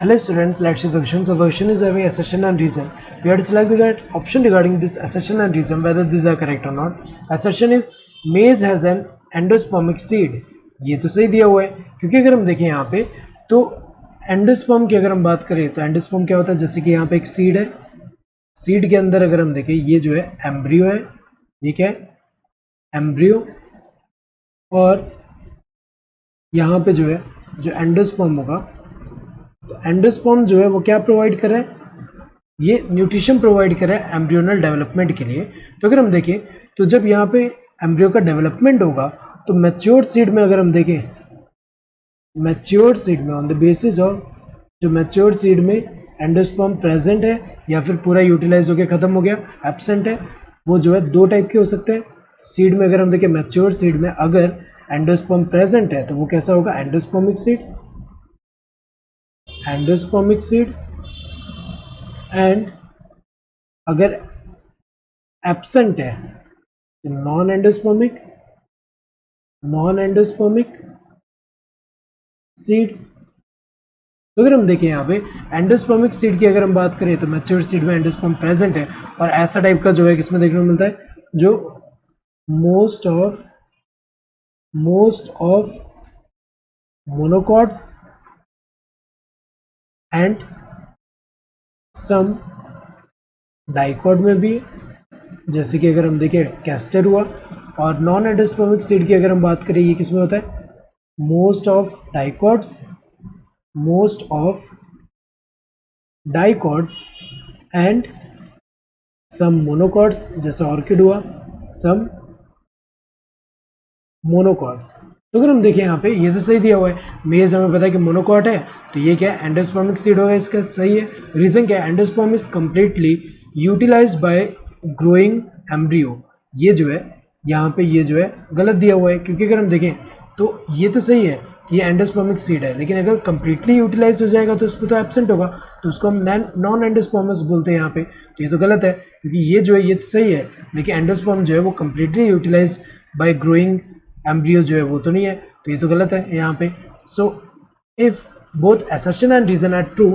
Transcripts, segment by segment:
Hello students, let's see the question. So the question is having assertion and reason. We have to select the correct option regarding this assertion and reason, whether these are correct or not. Assertion is maize has an endospermic seed. ये तो सही दिया हुआ है, क्योंकि अगर हम देखें यहाँ पे तो एंडोस्पर्म की अगर हम बात करें तो एंडोस्पर्म क्या होता है, जैसे कि यहाँ पे एक सीड है, सीड के अंदर अगर हम देखें ये जो है एम्ब्रियो है, ये क्या है एम्ब्रियो, और यहाँ पे जो है जो एंडोस्पर्म होगा तो एंडोस्पर्म जो है वो क्या प्रोवाइड कर रहा है, ये न्यूट्रिशन प्रोवाइड कर रहा है एम्ब्रियोनल डेवलपमेंट के लिए। तो अगर हम देखें तो जब यहाँ पे एम्ब्रियो का डेवलपमेंट होगा तो मैच्योर सीड में अगर हम देखें, मैच्योर सीड में ऑन द बेसिस ऑफ जो मैच्योर सीड में एंडोस्पर्म प्रेजेंट है या फिर पूरा यूटिलाइज हो गया खत्म हो गया एब्सेंट है, वो जो है दो टाइप के हो सकते हैं। सीड में अगर हम देखें मैच्योर सीड में अगर एंडोस्पर्म प्रेजेंट है तो वो कैसा होगा, endospermic seed, endospermic seed. And अगर एब्सेंट है तो non endospermic, non endospermic seed. तो अगर हम देखें यहाँ पे एंडोस्पर्मिक सीड की अगर हम बात करें तो मैच्योर सीड में एंडोस्पर्म प्रेजेंट है, और ऐसा टाइप का जो है किसमें देखने को मिलता है, जो most of monocots and some dicot में भी, जैसे कि अगर हम देखें कैस्टर हुआ। और नॉन एंडोस्पर्मिक सीड की अगर हम बात करें ये किसमें होता है, most of dicots and some monocots, जैसे ऑर्किड हुआ, सम मोनोकॉट्स। तो अगर हम देखें यहाँ पे ये तो सही दिया हुआ है, मेज हमें पता है कि मोनोकॉट है, तो ये क्या है एंडोस्पर्मिक सीड होगा, इसका सही है। रीजन क्या है, endosperm is completely utilised by growing embryo. ये जो है यहाँ पे ये जो है गलत दिया हुआ है, क्योंकि अगर हम देखें तो ये तो सही है कि ये एंडोस्पर्मिक सीड है, लेकिन अगर कम्प्लीटली यूटिलाइज हो जाएगा तो उसमें तो एब्सेंट होगा, तो उसको हम नॉन एंडोस्पर्मस बोलते हैं यहाँ पे। तो ये तो गलत है, क्योंकि ये जो है ये तो सही है, लेकिन एंडोस्पर्म जो है वो completely utilise by growing embryo जो है वो तो नहीं है, तो ये तो गलत है यहाँ पे। So if both assertion and reason are true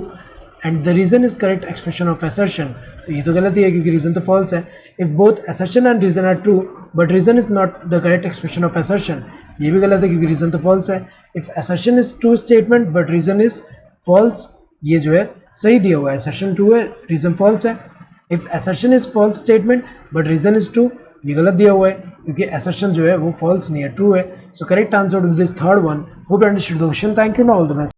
and the reason is correct expression of assertion, तो ये तो गलत ही है क्योंकि रीजन तो फॉल्स है। If both assertion and reason are true but reason is not the correct expression of assertion, ये भी गलत है क्योंकि रीजन तो फॉल्स है। If assertion is true statement but reason is false, ये जो है सही दिया हुआ है, असर्शन ट्रू है रीजन फॉल्स है। If assertion is false statement but reason is true, ये गलत दिया हुआ है क्योंकि असर्शन जो है वो फॉल्स नहीं है, ट्रू है। So correct answer to this third one. Hope you understood the question. Thank you, all the best.